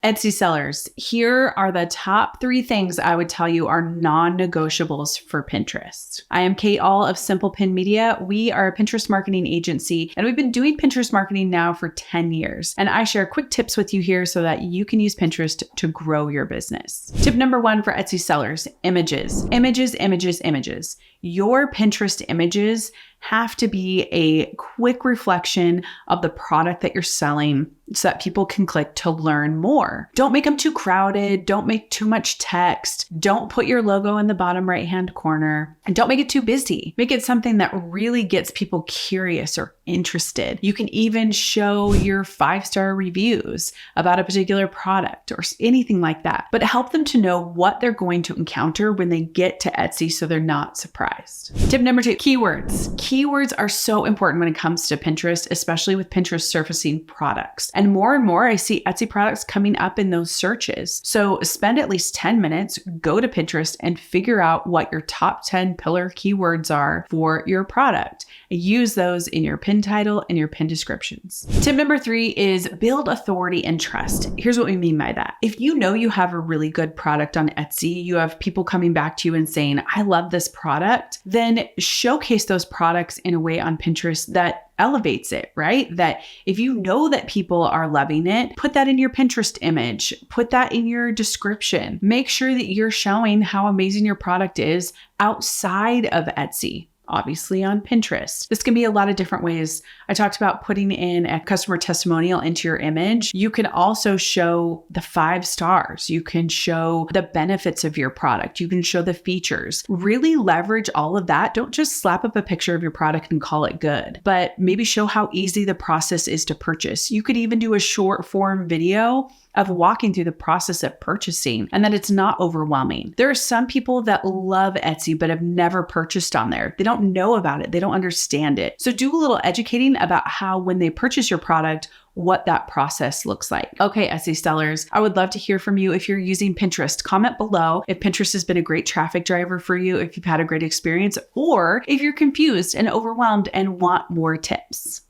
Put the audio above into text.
Etsy sellers, here are the top 3 things I would tell you are non-negotiables for Pinterest. I am Kate All of Simple Pin Media. We are a Pinterest marketing agency, and we've been doing Pinterest marketing now for 10 years. And I share quick tips with you here so that you can use Pinterest to grow your business. Tip number 1 for Etsy sellers, images. Images, images, images. Your Pinterest images have to be a quick reflection of the product that you're selling so that people can click to learn more. Don't make them too crowded. Don't make too much text. Don't put your logo in the bottom right-hand corner. And don't make it too busy. Make it something that really gets people curious or interested. You can even show your 5-star reviews about a particular product or anything like that, but help them to know what they're going to encounter when they get to Etsy so they're not surprised. Tip number 2, keywords. Keywords are so important when it comes to Pinterest, especially with Pinterest surfacing products. And more I see Etsy products coming up in those searches. So spend at least 10 minutes, go to Pinterest and figure out what your top 10 pillar keywords are for your product. Use those in your pin title and your pin descriptions. Tip number 3 is build authority and trust. Here's what we mean by that. If you know you have a really good product on Etsy, you have people coming back to you and saying, I love this product, then showcase those products in a way on Pinterest that elevates it, right? That if you know that people are loving it, put that in your Pinterest image, put that in your description. Make sure that you're showing how amazing your product is outside of Etsy. Obviously on Pinterest. This can be a lot of different ways. I talked about putting in a customer testimonial into your image. You can also show the 5 stars. You can show the benefits of your product. You can show the features. Really leverage all of that. Don't just slap up a picture of your product and call it good, but maybe show how easy the process is to purchase. You could even do a short form video of walking through the process of purchasing and that it's not overwhelming. There are some people that love Etsy but have never purchased on there. They don't know about it. They don't understand it. So do a little educating about how when they purchase your product, what that process looks like. Okay, Etsy sellers, I would love to hear from you if you're using Pinterest. Comment below if Pinterest has been a great traffic driver for you, if you've had a great experience, or if you're confused and overwhelmed and want more tips.